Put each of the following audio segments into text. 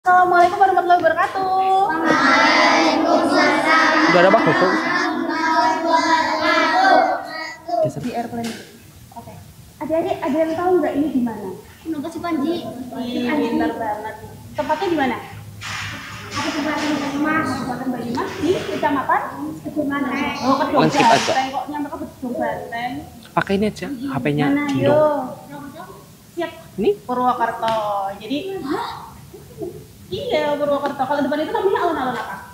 Assalamualaikum warahmatullahi wabarakatuh. Waalaikumsalam. Udah ada Pak Koko? Di airplane itu. Oke. Adik-adik ada yang tahu nggak ini di mana? Pendopo Panji. Pintar banget. Tempatnya di mana? Ada Kabupaten Banyumas. Kabupaten Banyumas di Kecamatan Kedung Banteng. Oh, Kedung Skip aja. Banteng. Kok nyampe ke Kedung Banteng? Pakai ini aja, HP-nya Mana Dino. yo? Siap. Ini Purwokerto. Jadi iya, Purwokerto. Kalau depan itu namanya alun-alun apa?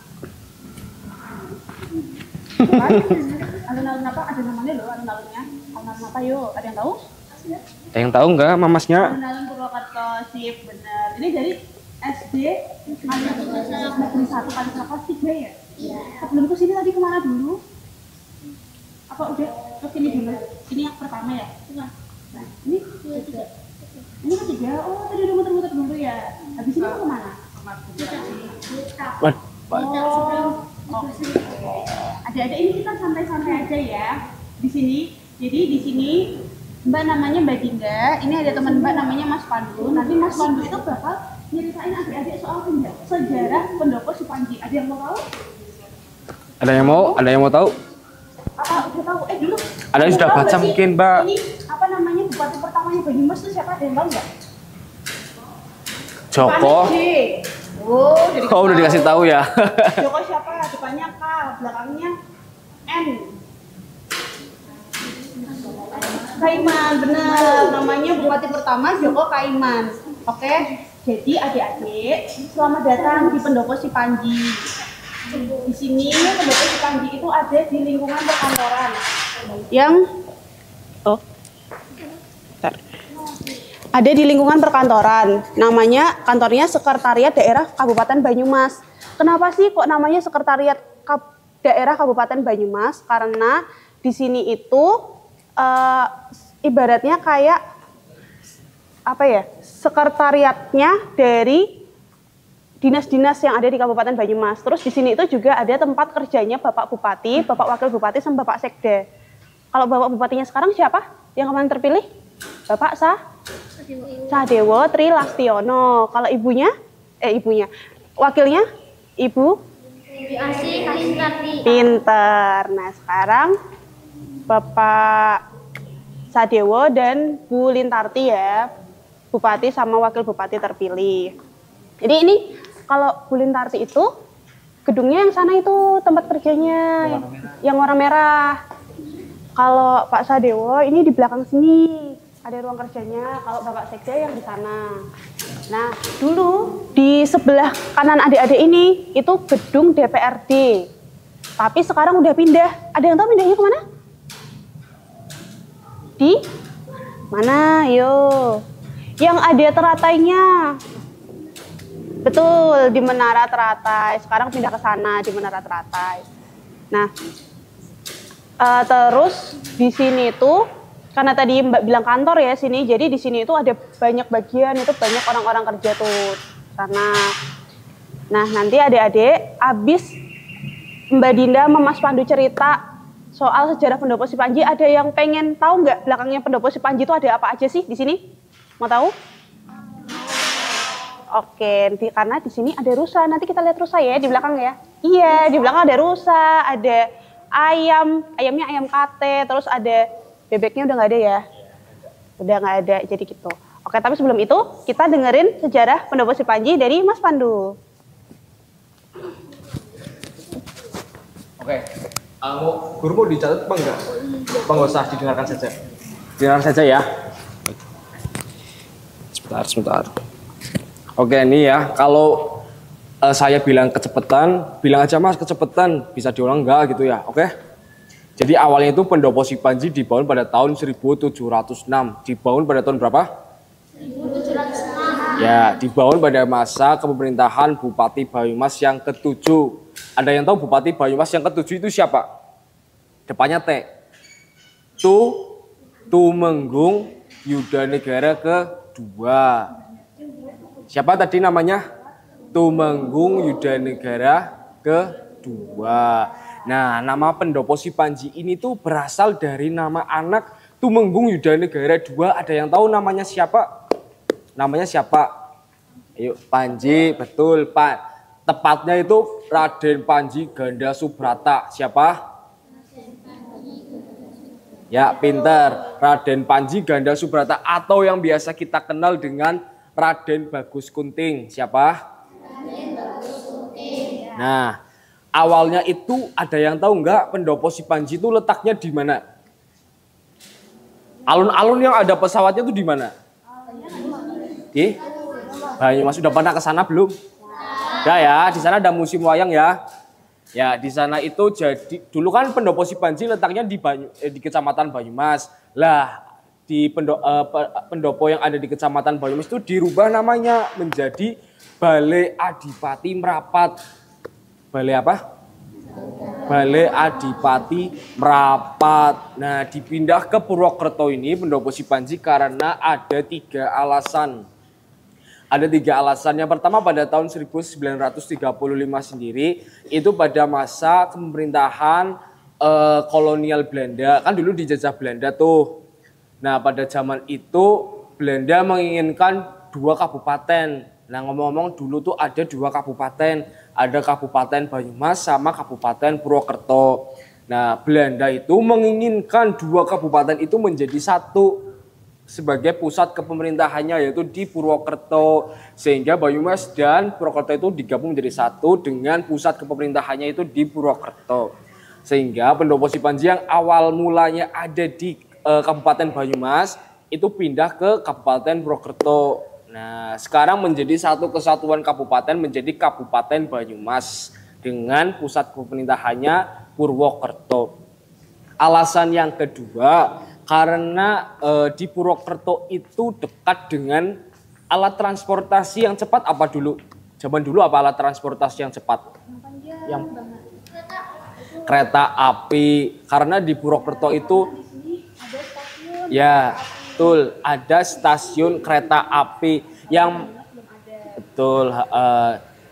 Bukan? Alun-alun apa? Ada namanya loh alun-alunnya. Alun-alun apa yuk? Ada yang tahu? ada yang tahu nggak mamasnya? Alun-alun Purwokerto, sip, bener. Ini dari SD Negeri 1 Kalisakos 3 ya? Iya. Sebelum ke sini tadi kemana dulu? Apa udah ke sini dulu? Ini yang pertama ya? Nah, ini ini ketiga. Oh, tadi udah muter-muter dulu ya. Habis ini mau kemana? Wah, Oh, adik-adik ini kita santai-santai aja ya di sini. Jadi di sini Mbak namanya Mbak Dinda. Ini ada teman Mbak namanya Mas Pandu. Nanti Mas Pandu itu bakal nyeritain adik-adik soal sejarah Pendopo Supanji. Ada yang mau tahu? ada yang mau? Ada yang mau tahu? Apa udah tahu? Dulu. Ada yang sudah tahu baca nggak sih? mungkin, Mbak. Ini apa namanya bupati pertamanya Banyumas itu siapa? Ada yang tahu nggak? Joko. Depannya J. Oh, jadi Oh, udah dikasih tahu ya. Joko siapa? Depannya K, belakangnya N. Kaiman, benar. Namanya bupati pertama Joko Kaiman. Oke, jadi adik-adik, selamat datang di Pendopo Sipanji. Di sini Pendopo Sipanji itu ada di lingkungan perkantoran. Ada di lingkungan perkantoran. Namanya kantornya Sekretariat Daerah Kabupaten Banyumas. Kenapa sih kok namanya Sekretariat Daerah Kabupaten Banyumas? Karena di sini itu ibaratnya kayak apa ya? Sekretariatnya dari dinas-dinas yang ada di Kabupaten Banyumas. Terus di sini itu juga ada tempat kerjanya Bapak Bupati, Bapak Wakil Bupati, sama Bapak Sekda. Kalau Bapak Bupatinya sekarang siapa yang kemarin terpilih? Bapak Sadewo Tri Lastiono. Kalau ibunya, wakilnya Ibu Asih Kalistarti. Pinter. Nah sekarang Bapak Sadewo dan Bu Lintarti ya, Bupati sama Wakil Bupati terpilih. Jadi ini kalau Bu Lintarti itu gedungnya yang sana itu tempat kerjanya, yang warna merah. Kalau Pak Sadewo ini di belakang sini ada ruang kerjanya. Kalau Bapak Sekda yang di sana. Nah dulu di sebelah kanan adik-adik ini itu gedung DPRD. Tapi sekarang udah pindah. Ada yang tahu pindahnya kemana? Di mana? Yo, yang ada teratainya. Betul, di Menara Teratai. Sekarang pindah ke sana di Menara Teratai. Nah, terus di sini tuh karena tadi Mbak bilang kantor ya sini, jadi di sini itu ada banyak bagian, itu banyak orang-orang kerja tuh sana. Nah, nanti adik-adik abis Mbak Dinda sama Mas Pandu cerita soal sejarah Pendopo Sipanji, ada yang pengen tahu nggak belakangnya Pendopo Sipanji itu ada apa aja sih di sini? Mau tahu? Oke, karena di sini ada rusa. Nanti kita lihat rusa ya di belakang ya. Iya, di belakang ada rusa, ada ayam, ayamnya ayam kate, terus ada bebeknya udah nggak ada ya? Udah nggak ada, jadi gitu. Oke, tapi sebelum itu kita dengerin sejarah Pendopo Sipanji dari Mas Pandu. Oke. Guru mau dicatat apa enggak? Apa nggak usah didengarkan saja? Dengarkan saja ya. Sebentar. Oke, ini ya. Kalau saya bilang kecepatan, bilang aja Mas kecepatan, bisa diulang enggak gitu ya. Oke. Jadi awalnya itu Pendopo Sipanji dibangun pada tahun 1706. Dibangun pada tahun berapa? 1706. Ya, dibangun pada masa kepemerintahan Bupati Banyumas yang ke-7. Ada yang tahu Bupati Banyumas yang ke-7 itu siapa? Depannya T. Tumenggung Yudanegara ke-2. Siapa tadi namanya? Tumenggung Yudanegara ke-2. Nah, nama Pendopo Sipanji ini tuh berasal dari nama anak Tumenggung Yudanegara II. Ada yang tahu namanya siapa? Namanya siapa? Ayo, Panji, betul Pak. Tepatnya itu Raden Panji Ganda Subrata. Siapa? Ya, pinter. Raden Panji Ganda Subrata atau yang biasa kita kenal dengan Raden Bagus Kunting. Siapa? Raden Bagus Kunting. Nah, awalnya itu ada yang tahu nggak pendopo si Panji itu letaknya di mana? Alun-alun yang ada pesawatnya itu di mana? Di Banyumas. Sudah pernah ke sana belum? Udah ya, di sana ada musim wayang ya. Ya, di sana itu jadi dulu kan pendopo si Panji letaknya di Kecamatan Banyumas. Lah, di pendopo yang ada di Kecamatan Banyumas itu dirubah namanya menjadi Balai Adipati Merapat. Balai apa? Balai Adipati Merapat. Nah, dipindah ke Purwokerto ini pendopo si Panji karena ada 3 alasan. Ada 3 alasan. Yang pertama pada tahun 1935 sendiri, itu pada masa pemerintahan kolonial Belanda. Kan dulu dijajah Belanda tuh. Nah, pada zaman itu Belanda menginginkan 2 kabupaten. Nah, ngomong-ngomong dulu tuh ada 2 kabupaten. Ada Kabupaten Banyumas sama Kabupaten Purwokerto. Nah, Belanda itu menginginkan 2 kabupaten itu menjadi satu sebagai pusat kepemerintahannya, yaitu di Purwokerto, sehingga Banyumas dan Purwokerto itu digabung menjadi satu dengan pusat kepemerintahannya itu di Purwokerto. Sehingga pendopo si Panji yang awal mulanya ada di Kabupaten Banyumas itu pindah ke Kabupaten Purwokerto. Nah, sekarang menjadi satu kesatuan kabupaten menjadi Kabupaten Banyumas dengan pusat pemerintahannya Purwokerto. Alasan yang kedua, karena di Purwokerto itu dekat dengan alat transportasi yang cepat. Apa dulu? Zaman dulu apa alat transportasi yang cepat? Yang kereta api. Karena di Purwokerto itu ya, betul, ada stasiun kereta api yang betul.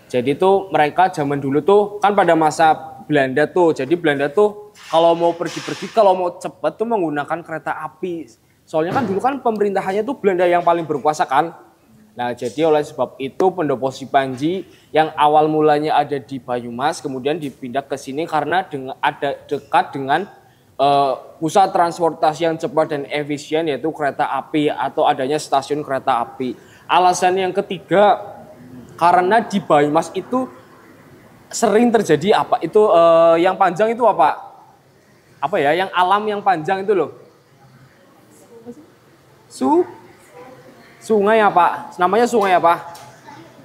Jadi tuh mereka zaman dulu tuh kan pada masa Belanda tuh. Jadi Belanda tuh kalau mau pergi-pergi, kalau mau cepat tuh menggunakan kereta api. Soalnya kan dulu kan pemerintahannya tuh Belanda yang paling berkuasa kan. Nah, jadi oleh sebab itu pendopo si Panji yang awal mulanya ada di Banyumas kemudian dipindah ke sini karena ada dekat dengan pusat transportasi yang cepat dan efisien, yaitu kereta api atau adanya stasiun kereta api. Alasan yang ketiga, karena di Banyumas itu sering terjadi apa? Itu yang panjang itu apa? Apa ya, yang alam yang panjang itu loh. Sungai apa? Namanya sungai apa?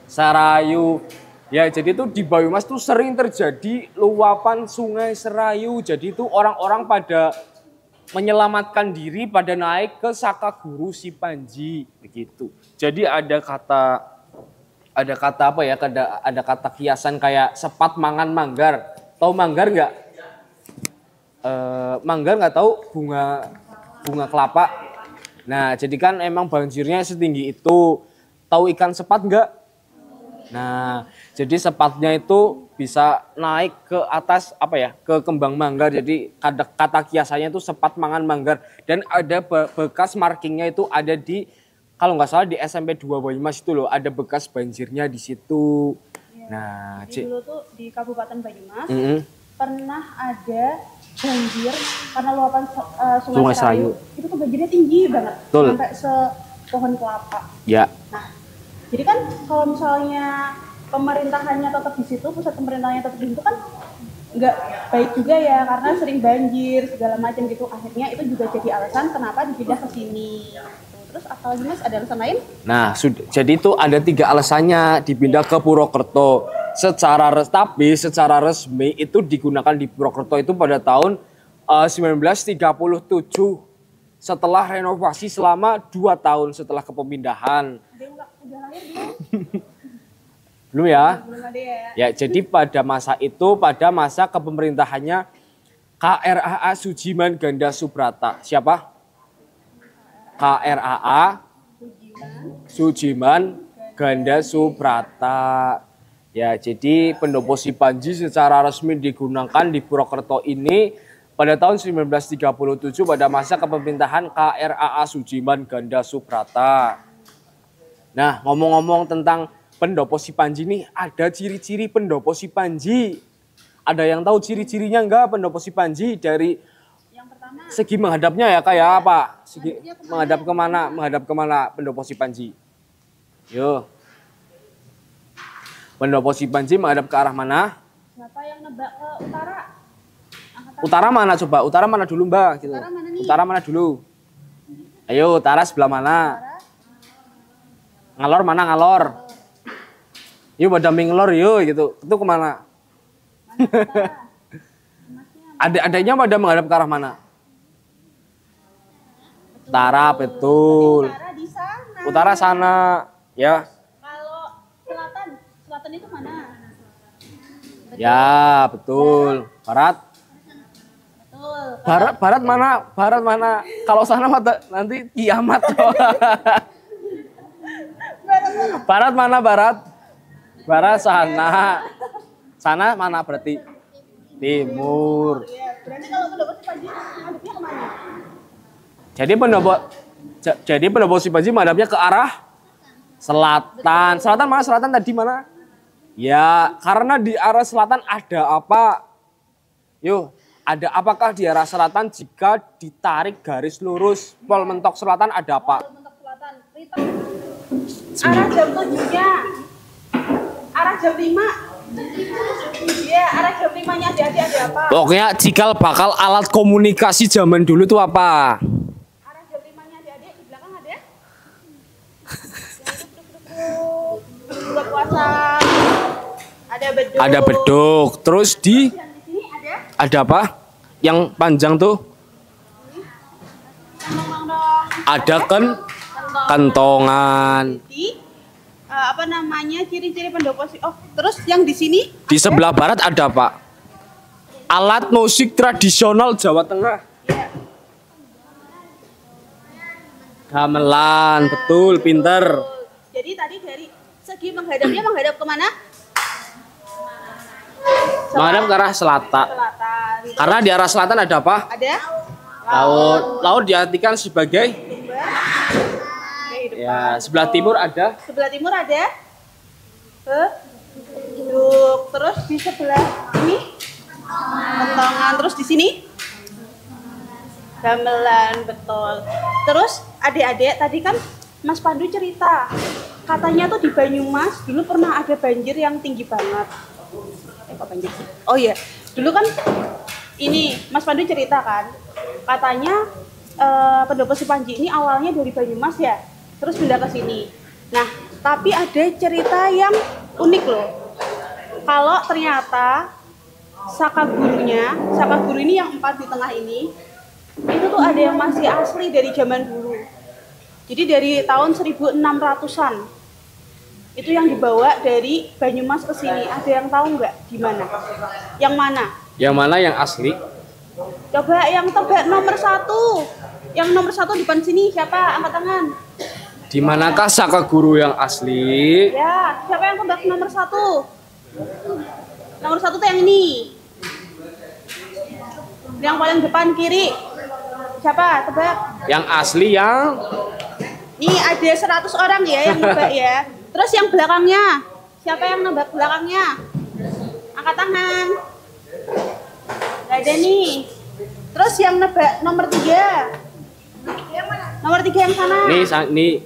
Serayu. Ya, jadi itu di Banyumas tuh sering terjadi luapan sungai Serayu. Jadi itu orang-orang pada menyelamatkan diri pada naik ke Sakaguru si Panji begitu. Jadi ada kata apa ya? Ada kata kiasan kayak sepat mangan manggar. Tahu manggar nggak? Manggar nggak tahu, bunga kelapa. Nah, jadi kan emang banjirnya setinggi itu. Tahu ikan sepat nggak? Nah, jadi sepatnya itu bisa naik ke atas apa ya? Ke kembang manggar. Jadi kata kiasannya itu sepat mangan manggar, dan ada bekas markingnya itu ada di, kalau nggak salah di SMP 2 Banyumas itu loh, ada bekas banjirnya di situ. Ya, nah, dulu tuh di Kabupaten Banyumas pernah ada banjir karena luapan Sungai Serayu. Itu tuh banjirnya tinggi banget. Betul. Sampai sepohon kelapa. Ya. Nah, jadi kan kalau misalnya pemerintahannya tetap di situ, pusat pemerintahannya tetap di situ kan nggak baik juga ya, karena sering banjir segala macam gitu. Akhirnya itu juga jadi alasan kenapa dipindah ke sini. Terus apa lagi Mas? Ada alasan lain? Nah, jadi itu ada 3 alasannya dipindah ke Purwokerto. Tapi secara resmi itu digunakan di Purwokerto itu pada tahun 1937 setelah renovasi selama 2 tahun setelah kepindahan. Ada yang udah lahir belum? Belum ya? Belum ada ya. Ya, jadi pada masa itu, pada masa kepemerintahannya KRAA Sujiman Ganda Subrata. Siapa? KRAA Sujiman Ganda Subrata. Ya, jadi pendopo si Panji secara resmi digunakan di Purwokerto ini pada tahun 1937 pada masa kepemerintahan KRAA Sujiman Ganda Subrata. Nah, ngomong-ngomong tentang pendopo si Panji nih ada ciri-ciri pendopo si Panji. Ada yang tahu ciri-cirinya enggak pendopo si Panji dari Yang pertama, segi menghadapnya ya kayak apa? Segi menghadap kemana? Menghadap kemana pendopo si Panji? Yo. Pendopo si Panji menghadap ke arah mana? siapa yang nebak ke utara? Angkat Utara mana coba? Utara mana dulu Mbak? Gitu. Utara mana nih? Utara mana dulu? Ayo, utara sebelah mana? Ngalor mana ngalor? Yuk pada ngelor yuk gitu. Itu kemana? Adanya pada menghadap ke arah mana? Utara, betul. utara di sana. Utara sana, ya. Kalau selatan, selatan itu mana? Ya, betul. Barat. Betul. Barat mana? Barat mana? Kalau sana nanti kiamat. Barat mana barat? Barat sana. Sana mana berarti? Timur. Iya, berarti kalau pendopo si Panji ngadepnya kemana? Jadi pendopo si Panji menghadapnya ke arah selatan. Selatan mana? Selatan tadi mana? Ya, karena di arah selatan ada apa? Yuk, ada apakah di arah selatan jika ditarik garis lurus pol mentok selatan ada apa? Mentok selatan. Rita. Arah jam 7-nya. Arah jam 5. Iya, arah jam 5-nya adik-adik ada apa? Pokoknya cikal bakal alat komunikasi zaman dulu tuh apa? Arah jam 5-nya adik-adik di belakang ada? Buka puasa. Ada beduk. Ada beduk. Terus Dan di sini ada ada apa? Yang panjang tuh kantong-kantong. ada Kantong. kentongan. Jadi apa namanya ciri-ciri pendopo si terus yang di sini Di sebelah barat ada apa? Alat musik tradisional Jawa Tengah. Gamelan, betul, pinter. jadi tadi dari segi menghadapnya menghadap kemana? Menghadap ke arah selatan. Selatan. Karena di arah selatan ada apa? Ada Laut. Laut diartikan sebagai sumber. ya, sebelah timur ada Sebelah timur ada beduk. Terus di sebelah ini kentongan. Terus di sini gamelan, betul. Terus adik-adik tadi kan Mas Pandu cerita katanya tuh di Banyumas dulu pernah ada banjir yang tinggi banget. Kok banjir sih? Oh iya, dulu kan ini Mas Pandu cerita kan katanya pendopo si Panji ini awalnya dari Banyumas ya, terus pindah ke sini. Nah, tapi ada cerita yang unik loh. Kalau ternyata Saka guru ini yang 4 di tengah ini, itu tuh ada yang masih asli dari zaman dulu. Jadi dari tahun 1600-an. Itu yang dibawa dari Banyumas ke sini. Ada yang tahu nggak di mana? Yang mana? yang mana yang asli? Coba yang tebak nomor 1. Yang nomor 1 depan sini siapa? Angkat tangan. Di manakah Saka Guru yang asli? Ya, siapa yang tebak nomor 1? Nomor 1 tuh yang ini. Yang paling depan kiri. Siapa? Tebak. Yang asli yang Nih ada 100 orang ya yang nebak ya. Terus yang belakangnya. Siapa yang nebak belakangnya? Angkat tangan. Gak ada nih. Terus yang nebak nomor 3. Nomor 3 yang sana. nih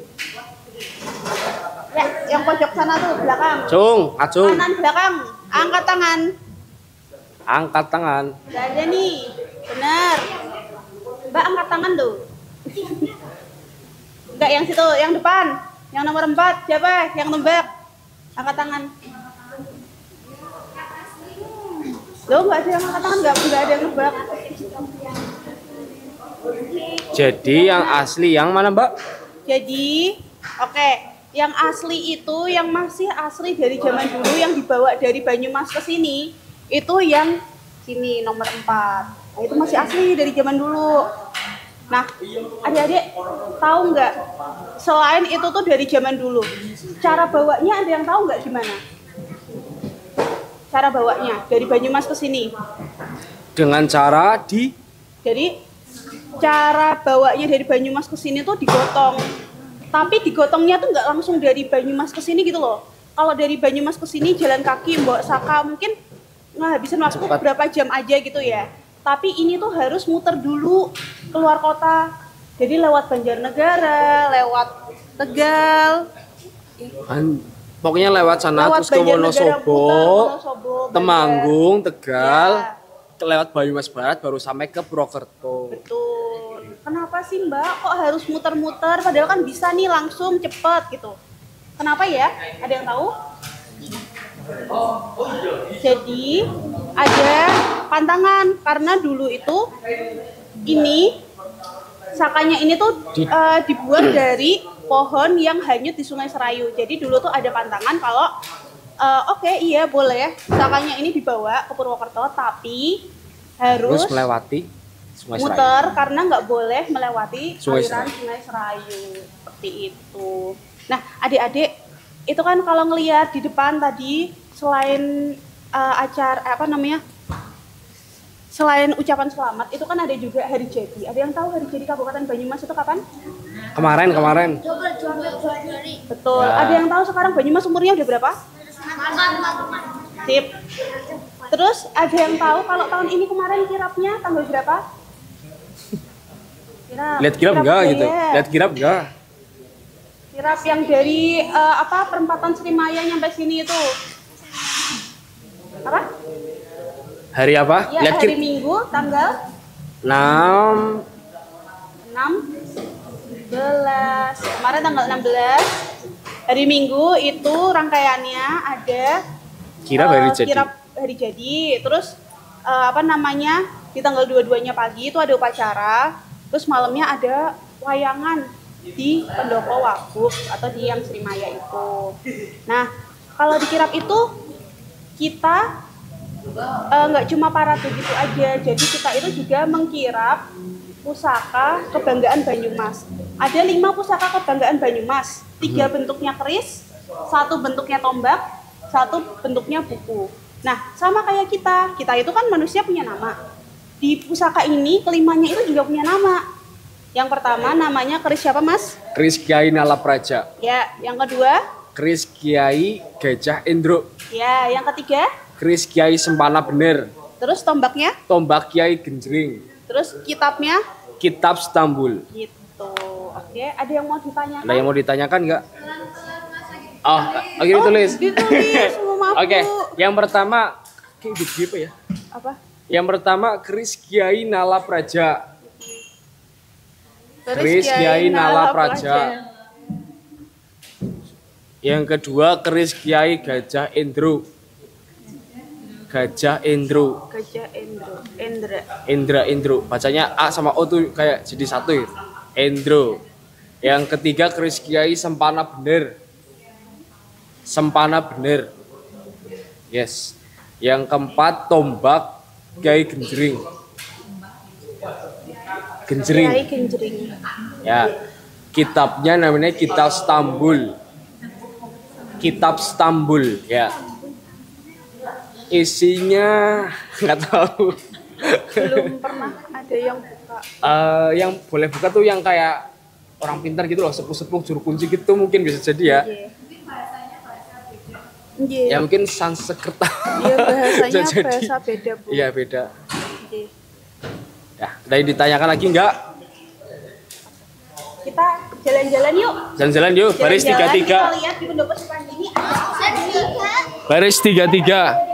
Ya, yang pojok sana tuh belakang. acung. Kanan belakang. Angkat tangan. Angkat tangan. Gak ada nih. Benar. Mbak angkat tangan tuh. Enggak yang situ, yang depan. Yang nomor 4. Siapa yang nebak? Angkat tangan. Loh, enggak ada yang angkat tangan, enggak ada yang nebak. Jadi yang asli yang mana Mbak? Jadi, oke, yang asli itu yang masih asli dari zaman dulu yang dibawa dari Banyumas ke sini, itu yang sini nomor 4. Nah, itu masih asli dari zaman dulu. Nah, adik-adik tahu nggak? Selain itu tuh dari zaman dulu, cara bawanya ada yang tahu nggak gimana? Cara bawanya dari Banyumas ke sini. Dengan cara Jadi cara bawanya dari Banyumas ke sini tuh digotong. Tapi digotongnya tuh nggak langsung dari Banyumas ke sini gitu loh. kalau dari Banyumas ke sini jalan kaki Mbok Saka mungkin ngabisin waktu Cepat. berapa jam aja gitu ya. Tapi ini tuh harus muter dulu keluar kota. Jadi lewat Banjarnegara, lewat Tegal, Pokoknya lewat sana lewat terus ke Banjarnegara, Wonosobo, Wonosobo, Temanggung, Tegal, Ya. lewat Banyumas Barat baru sampai ke Purwokerto. Betul. Kenapa sih Mbak kok harus muter-muter? Padahal kan bisa nih langsung cepet gitu. Kenapa ya? Ada yang tahu? Jadi ada pantangan karena dulu itu ini sakanya ini tuh dibuat dari pohon yang hanyut di Sungai Serayu. Jadi dulu tuh ada pantangan kalau oke, iya boleh sakanya ini dibawa ke Purwokerto tapi harus Terus melewati Sungai Serayu. muter karena nggak boleh melewati Sungai aliran Serayu. Sungai Serayu seperti itu. Nah, adik-adik itu kan kalau ngelihat di depan tadi selain acara apa namanya? Selain ucapan selamat itu kan ada juga hari jadi. Ada yang tahu hari jadi Kabupaten Banyumas itu kapan? Kemarin. 12 Februari. Betul. Ya. Ada yang tahu sekarang Banyumas umurnya udah berapa? Sip. Terus ada yang tahu kalau tahun ini kemarin kirapnya tanggal berapa? Lihat kirap enggak Kirap gitu? ya. Lihat kirap enggak? Kirap yang dari apa perempatan Srimaya nyampe sini itu. Apa? Hari apa? Ya, Lihat hari kirap. Minggu tanggal 6. 16. Kemarin tanggal 16. Hari Minggu itu rangkaiannya ada Kirap hari jadi. kirap hari jadi. Terus apa namanya? Di tanggal 22-nya pagi itu ada upacara. Terus malamnya ada wayangan di Pendopo Wagub atau di yang Srimaya itu. Nah, kalau di kirap itu kita nggak cuma parade begitu aja, jadi kita itu juga mengkirap pusaka kebanggaan Banyumas. Ada 5 pusaka kebanggaan Banyumas, 3 bentuknya keris, 1 bentuknya tombak, 1 bentuknya buku. Nah, sama kayak kita itu kan manusia punya nama. Di pusaka ini kelimanya itu juga punya nama. Yang pertama namanya keris siapa Mas? Keris Kiai Nalapraja. Ya, yang kedua? Keris Kiai Gajah Endro. Ya, yang ketiga? Keris Kiai Sempana Bener. Terus tombaknya? Tombak Kiai Genjring. Terus kitabnya? Kitab Stambul. Gitu. Oke, ada yang mau ditanyakan? Ada yang mau ditanyakan nggak? Oh, lagi ditulis. Ditulis, maaf Oke, Bu. yang pertama, kayak gitu apa ya? Apa? Yang pertama Keris Kiai Nalapraja. Keris Kiai Nalapraja. Yang kedua Keris Kiai Gajah Endro. Gajah Endro. Gajah Endra. Endro. Bacanya A sama O tuh kayak jadi satu ya. Endro. Yang ketiga Keris Kiai Sempana Bener. Sempana Bener. Yes. Yang keempat Tombak Kiai Genjring. Genjring. Kiai Genjring. Ya. Kitabnya namanya Kitab Stambul. Kitab Stambul ya. Isinya nggak tahu. Belum pernah ada yang buka. Yang boleh buka tuh yang kayak orang pintar gitu loh, sepuh-sepuh juru kunci gitu mungkin bisa jadi ya. Iya. Ya mungkin Sanskerta. Iya, bahasanya Bisa jadi. bahasa beda, Bu. Iya beda. Iya. Ya, tadi ditanyakan lagi enggak? Kita jalan-jalan yuk. Jalan-jalan yuk, baris Jalan-jalan, 33. Kita lihat di pendopo Supanji ini ada Saya juga. Baris 33.